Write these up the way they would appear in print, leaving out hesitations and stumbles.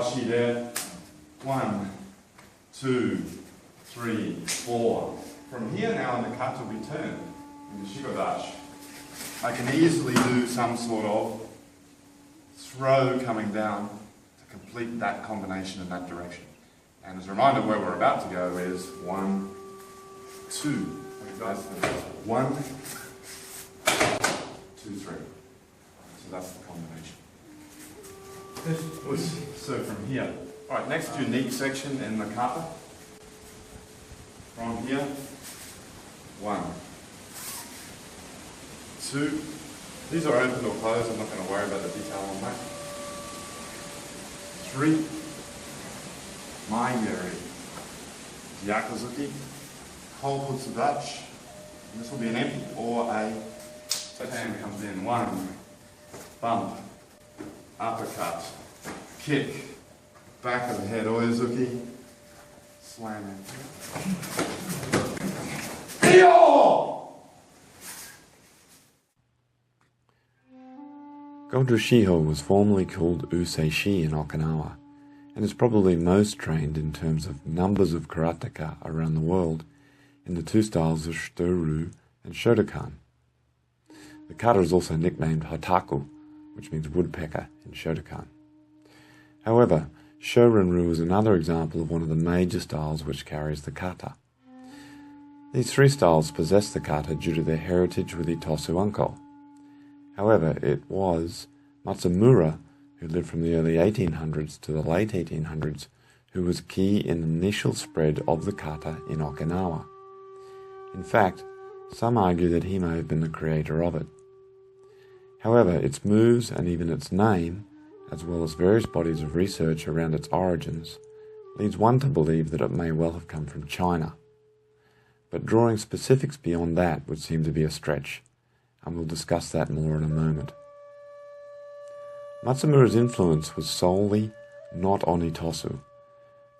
dashi there. 1, 2, 3, 4. From here now in the kata we turn in the shigodashi. I can easily do some sort of throw coming down to complete that combination in that direction. And as a reminder, where we're about to go is 1, 2. 1, 2, 3. So that's the combination. So from here. Alright, next unique section in the kata. From here, 1, 2. These are open or closed, I'm not going to worry about the detail on that. 3. Maigeri. Yakuzuki. Kolbutsudachi. This will be an empty or a hand comes in. 1. Bump. Uppercut. Kick. Back of the head. Oizuki. Slam in. Yo! Gojushiho was formerly called Useishi in Okinawa, and is probably most trained in terms of numbers of karateka around the world in the two styles of shito-ryu and Shotokan. The kata is also nicknamed Hotaku, which means woodpecker in Shotokan. However, Shorin-ryu is another example of one of the major styles which carries the kata. These three styles possess the kata due to their heritage with Itosu Unko. However, it was Matsumura, who lived from the early 1800s to the late 1800s, who was key in the initial spread of the kata in Okinawa. In fact, some argue that he may have been the creator of it. However, its moves and even its name, as well as various bodies of research around its origins, leads one to believe that it may well have come from China. But drawing specifics beyond that would seem to be a stretch, and we'll discuss that more in a moment. Matsumura's influence was solely not on Itosu,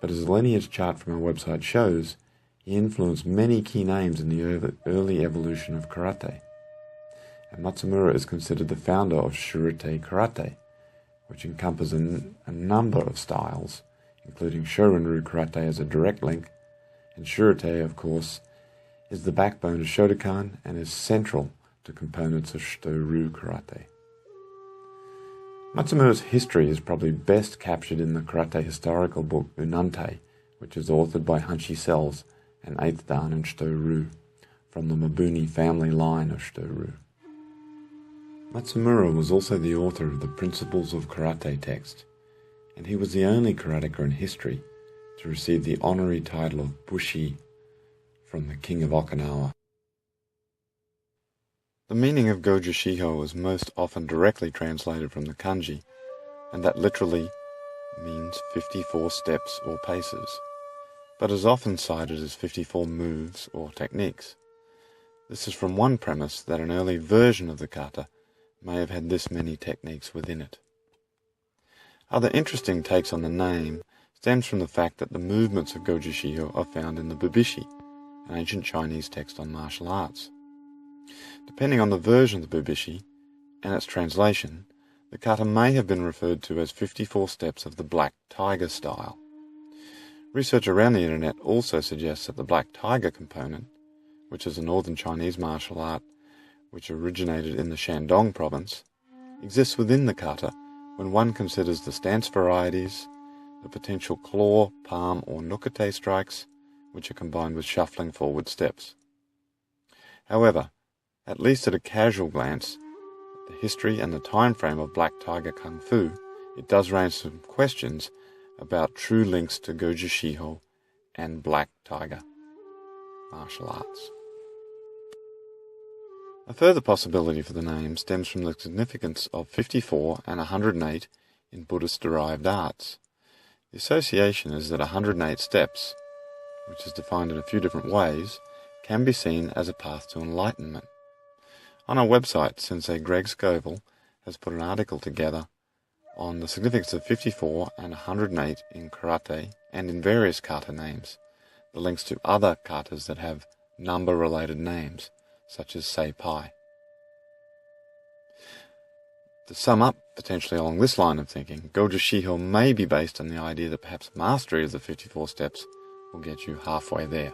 but as the lineage chart from our website shows, he influenced many key names in the early evolution of karate. And Matsumura is considered the founder of Shurite karate, which encompasses a number of styles, including Shorin-ryu karate as a direct link, and Shurite, of course, is the backbone of Shotokan and is central to components of shito-ryu karate. Matsumura's history is probably best captured in the karate historical book Untitled, which is authored by Hanshi Sells, an 8th dan in shito-ryu, from the Mabuni family line of shito-ryu. Matsumura was also the author of the Principles of Karate text, and he was the only karateka in history to receive the honorary title of Bushi from the King of Okinawa. The meaning of Gojushiho is most often directly translated from the kanji, and that literally means 54 steps or paces, but is often cited as 54 moves or techniques. This is from one premise that an early version of the kata may have had this many techniques within it. Other interesting takes on the name stems from the fact that the movements of Gojushiho are found in the Bubishi, an ancient Chinese text on martial arts. Depending on the version of the Bubishi and its translation, the kata may have been referred to as 54 steps of the Black Tiger style. Research around the internet also suggests that the Black Tiger component, which is a northern Chinese martial art which originated in the Shandong province, exists within the kata when one considers the stance varieties, the potential claw, palm or nukete strikes, which are combined with shuffling forward steps. However, at least at a casual glance, the history and the time frame of Black Tiger Kung Fu, it does raise some questions about true links to Gojushiho and Black Tiger martial arts. A further possibility for the name stems from the significance of 54 and 108 in Buddhist-derived arts. The association is that 108 steps, which is defined in a few different ways, can be seen as a path to enlightenment. On our website, Sensei Greg Scoville has put an article together on the significance of 54 and 108 in karate and in various kata names, the links to other katas that have number-related names, such as Sei Pai. To sum up potentially along this line of thinking, Gojushiho may be based on the idea that perhaps mastery of the 54 steps will get you halfway there.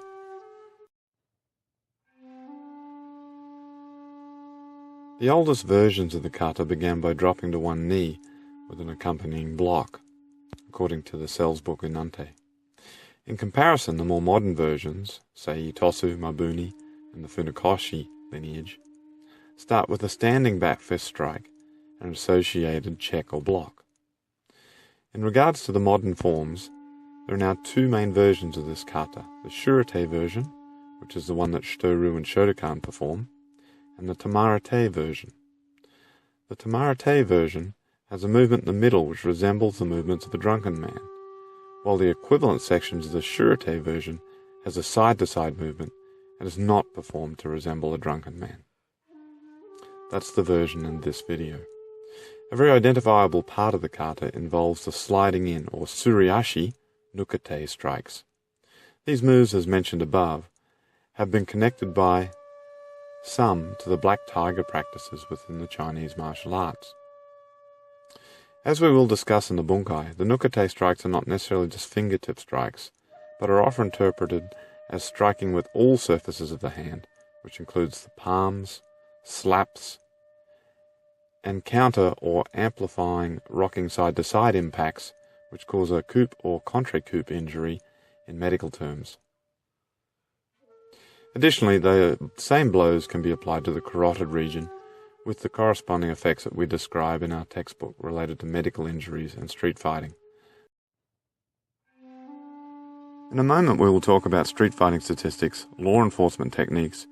The oldest versions of the kata began by dropping to one knee with an accompanying block, according to the Cell's book Untitled. In comparison, the more modern versions, say Itosu, Mabuni, and the Funakoshi lineage, start with a standing back fist strike and associated check or block. In regards to the modern forms, there are now two main versions of this kata, the Shurate version, which is the one that shito-ryu and Shotokan perform, and the Tamarate version. The Tamarate version has a movement in the middle which resembles the movements of a drunken man, while the equivalent sections of the Shurate version has a side-to-side movement and is not performed to resemble a drunken man. That's the version in this video. A very identifiable part of the kata involves the sliding in or suriashi nukete strikes. These moves, as mentioned above, have been connected by some to the black tiger practices within the Chinese martial arts. As we will discuss in the bunkai, the nukete strikes are not necessarily just fingertip strikes, but are often interpreted as striking with all surfaces of the hand, which includes the palms, slaps, and counter or amplifying rocking side-to-side impacts, which cause a coup or contre-coup injury in medical terms. Additionally, the same blows can be applied to the carotid region, with the corresponding effects that we describe in our textbook related to medical injuries and street fighting. In a moment we will talk about street fighting statistics, law enforcement techniques,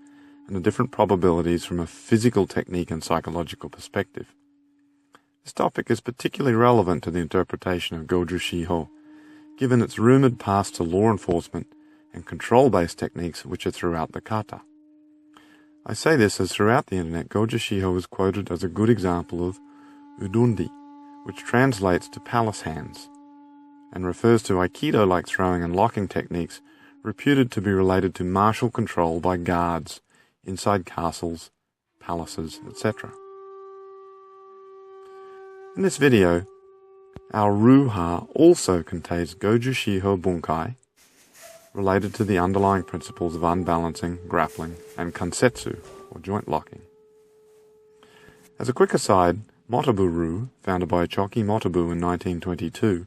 and the different probabilities from a physical technique and psychological perspective. This topic is particularly relevant to the interpretation of Gojushiho, given its rumoured past to law enforcement and control-based techniques which are throughout the kata. I say this as throughout the internet Gojushiho is quoted as a good example of udundi, which translates to palace hands, and refers to aikido-like throwing and locking techniques reputed to be related to martial control by guards inside castles, palaces, etc. In this video, our Ruha also contains Gojushiho bunkai, related to the underlying principles of unbalancing, grappling, and kansetsu, or joint locking. As a quick aside, Motobu-ryu, founded by Choki Motobu in 1922,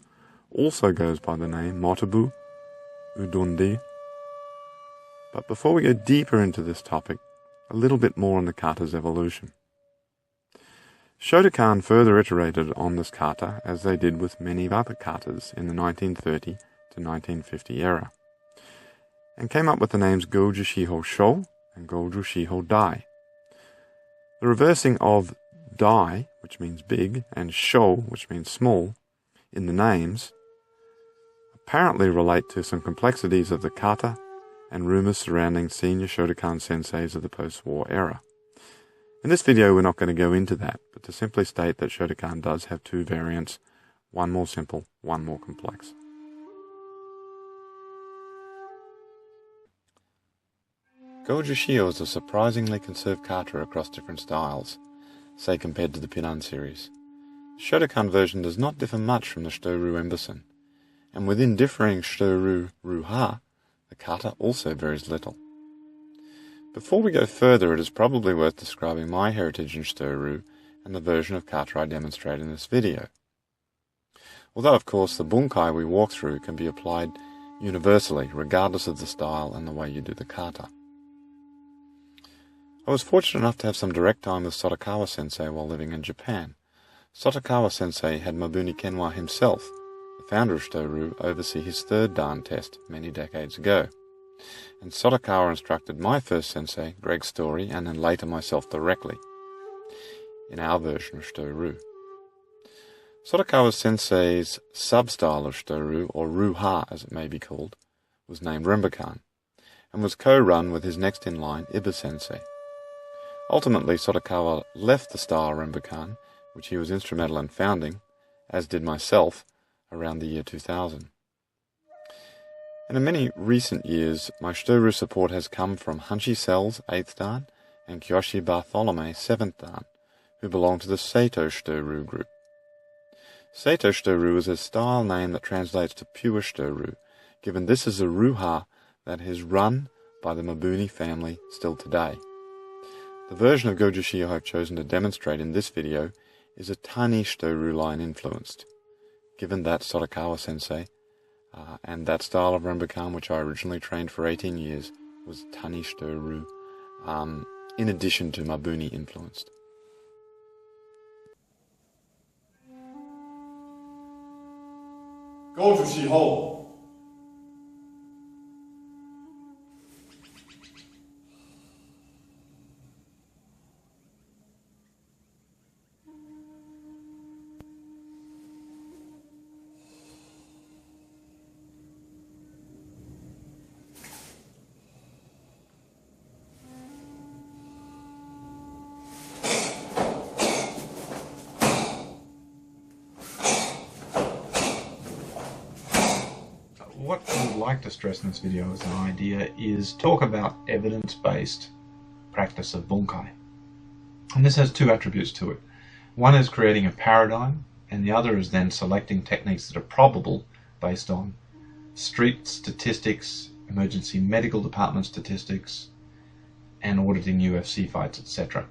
also goes by the name Motobu Udundi. But before we go deeper into this topic, a little bit more on the kata's evolution. Shotokan further iterated on this kata, as they did with many other katas in the 1930 to 1950 era, and came up with the names Gojushiho Sho and Gojushiho Dai. The reversing of Dai, which means big, and Sho, which means small, in the names, apparently relate to some complexities of the kata and rumours surrounding senior Shotokan senseis of the post-war era. In this video we're not going to go into that, but to simply state that Shotokan does have two variants, one more simple, one more complex. Gojushiho is a surprisingly conserved kata across different styles, say compared to the Pinan series. The Shotokan version does not differ much from the shito-ryu Embassy, and within differing shito-ryu Ruha, the kata also varies little. Before we go further, it is probably worth describing my heritage in shito-ryu and the version of kata I demonstrate in this video. Although, of course, the bunkai we walk through can be applied universally, regardless of the style and the way you do the kata. I was fortunate enough to have some direct time with Sotokawa Sensei while living in Japan. Sotokawa Sensei had Mabuni Kenwa himself, the founder of shito-ryu, oversee his third dan test many decades ago. And Sotokawa instructed my first sensei, Greg Story, and then later myself directly, in our version of shito-ryu. Sotokawa Sensei's sub-style of shito-ryu, or Ruha as it may be called, was named Rembakan, and was co-run with his next in line, Iba Sensei. Ultimately, Sotokawa left the style Rembakan, which he was instrumental in founding, as did myself, around the year 2000. And in many recent years, my shito-ryu support has come from Hanshi Cell's 8th dan and Kyoshi Bartholomew 7th dan, who belong to the shito-ryu group. Shito-ryu is a style name that translates to pure shito-ryu, given this is a ryuha that is run by the Mabuni family still today. The version of Gojushiho I've chosen to demonstrate in this video is a tani shito-ryu line influenced, given that Uetake Sensei and that style of Rambukan, which I originally trained for 18 years, was tani shito-ryu, in addition to Mabuni influenced. Gojushiho. What I would like to stress in this video as an idea is talk about evidence-based practice of bunkai. And this has two attributes to it. One is creating a paradigm, and the other is then selecting techniques that are probable based on street statistics, emergency medical department statistics, and auditing UFC fights, etc.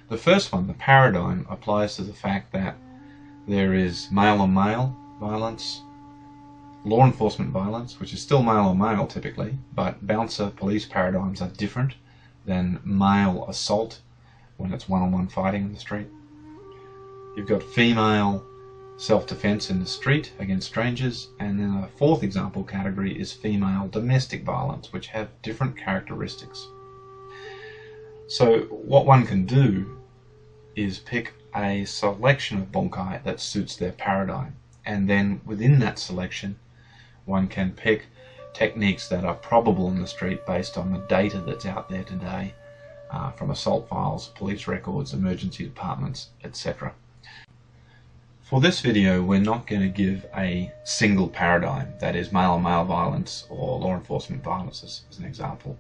The first one, the paradigm, applies to the fact that there is male-on-male violence, law enforcement violence, which is still male-on-male typically, but bouncer police paradigms are different than male assault when it's one-on-one fighting in the street. You've got female self-defense in the street against strangers, and then a fourth example category is female domestic violence, which have different characteristics. So what one can do is pick a selection of bunkai that suits their paradigm, and then within that selection one can pick techniques that are probable in the street based on the data that's out there today from assault files, police records, emergency departments, etc. For this video, we're not going to give a single paradigm, that is male-on-male violence or law enforcement violence as an example,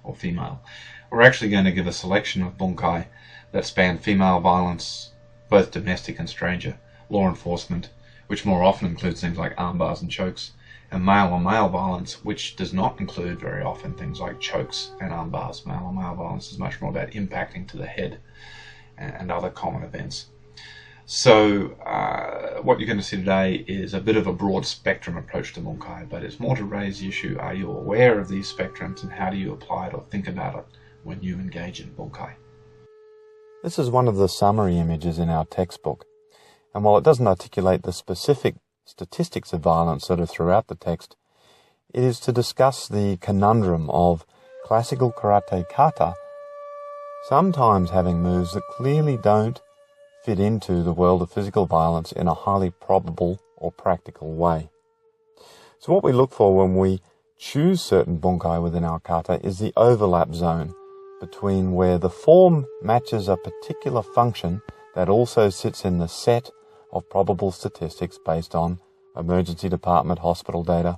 or female. We're actually going to give a selection of bunkai that span female violence, both domestic and stranger, law enforcement, which more often includes things like arm bars and chokes, and male-on-male violence, which does not include very often things like chokes and arm bars. Male-on-male violence is much more about impacting to the head and other common events. So what you're going to see today is a bit of a broad spectrum approach to bunkai, but it's more to raise the issue, are you aware of these spectrums and how do you apply it or think about it when you engage in bunkai? This is one of the summary images in our textbook, and while it doesn't articulate the specific statistics of violence that are throughout the text, it is to discuss the conundrum of classical karate kata sometimes having moves that clearly don't fit into the world of physical violence in a highly probable or practical way. So what we look for when we choose certain bunkai within our kata is the overlap zone between where the form matches a particular function that also sits in the set of probable statistics based on emergency department hospital data,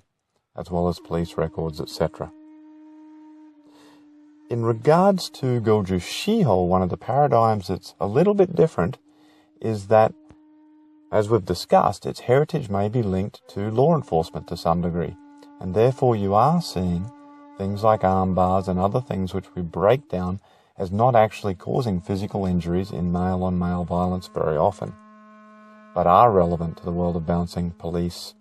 as well as police records, etc. In regards to Gojushiho, one of the paradigms that's a little bit different is that, as we've discussed, its heritage may be linked to law enforcement to some degree, and therefore you are seeing things like arm bars and other things which we break down as not actually causing physical injuries in male-on-male violence very often, but are relevant to the world of bouncing, police,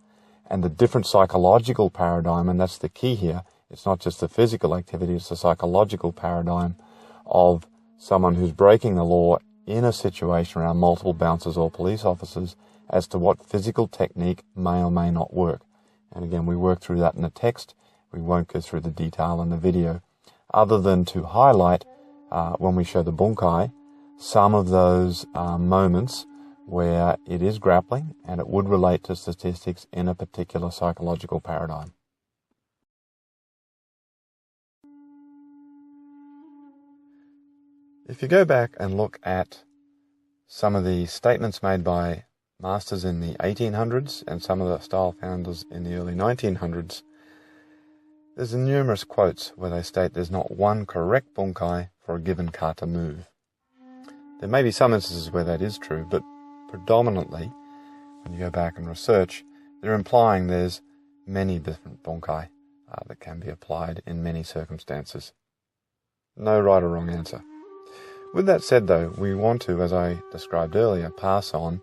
and the different psychological paradigm, and that's the key here. It's not just the physical activity, it's the psychological paradigm of someone who's breaking the law in a situation around multiple bouncers or police officers as to what physical technique may or may not work. And again, we work through that in the text. We won't go through the detail in the video, other than to highlight, when we show the bunkai, some of those moments where it is grappling and it would relate to statistics in a particular psychological paradigm. If you go back and look at some of the statements made by masters in the 1800s and some of the style founders in the early 1900s, there's numerous quotes where they state there's not one correct bunkai for a given kata move. There may be some instances where that is true, but predominantly, when you go back and research, they're implying there's many different bunkai that can be applied in many circumstances. No right or wrong answer. With that said though, we want to, as I described earlier, pass on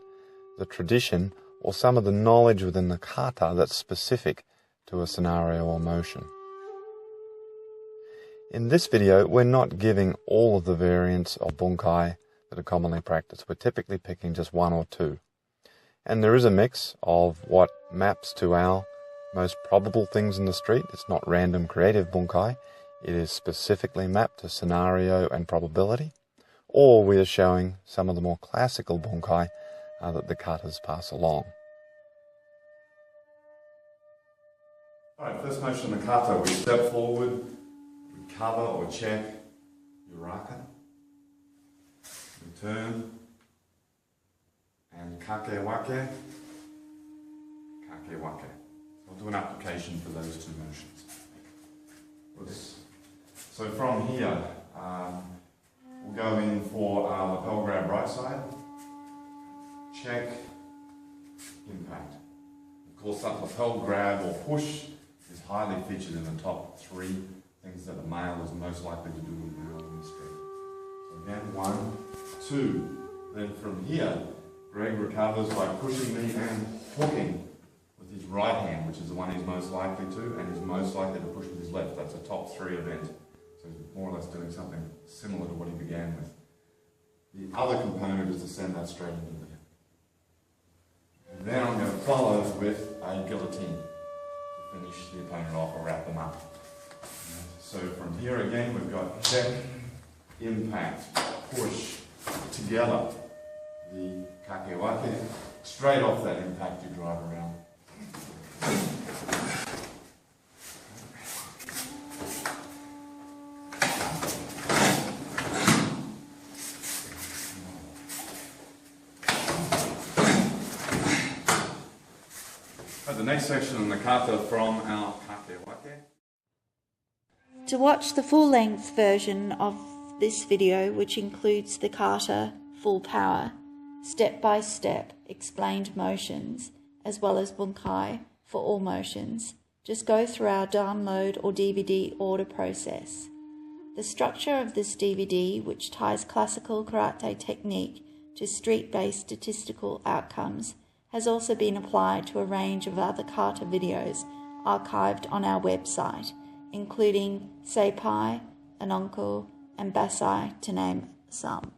the tradition or some of the knowledge within the kata that's specific to a scenario or motion. In this video, we're not giving all of the variants of bunkai that are commonly practiced. We're typically picking just one or two. And there is a mix of what maps to our most probable things in the street. It's not random creative bunkai. It is specifically mapped to scenario and probability. Or we are showing some of the more classical bunkai that the katas pass along. Alright, first motion in the kata, we step forward, we cover or check, uraka, we turn, and kakewake, kakewake. I'll do an application for those two motions. So from here, we'll go in for lapel grab right side, check, impact. Of course, that lapel grab or push is highly featured in the top three things that a male is most likely to do with a girl in the street. So again, 1, 2. Then from here, Greg recovers by pushing me and hooking with his right hand, which is the one he's most likely to, and he's most likely to push with his left. That's a top 3 event. So he's more or less doing something similar to what he began with. The other component is to send that straight into the hip. And then I'm going to follow with a guillotine to finish the opponent off or wrap them up. So from here again, we've got check, impact, push, together. The kakewake, straight off that impact you drive around. The next section in the kata from our kakewake. To watch the full-length version of this video, which includes the kata full power, step-by-step explained motions, as well as bunkai for all motions, just go through our download or DVD order process. The structure of this DVD, which ties classical karate technique to street-based statistical outcomes, has also been applied to a range of other kata videos archived on our website, including Seipai, Anonko, and Basai, to name some.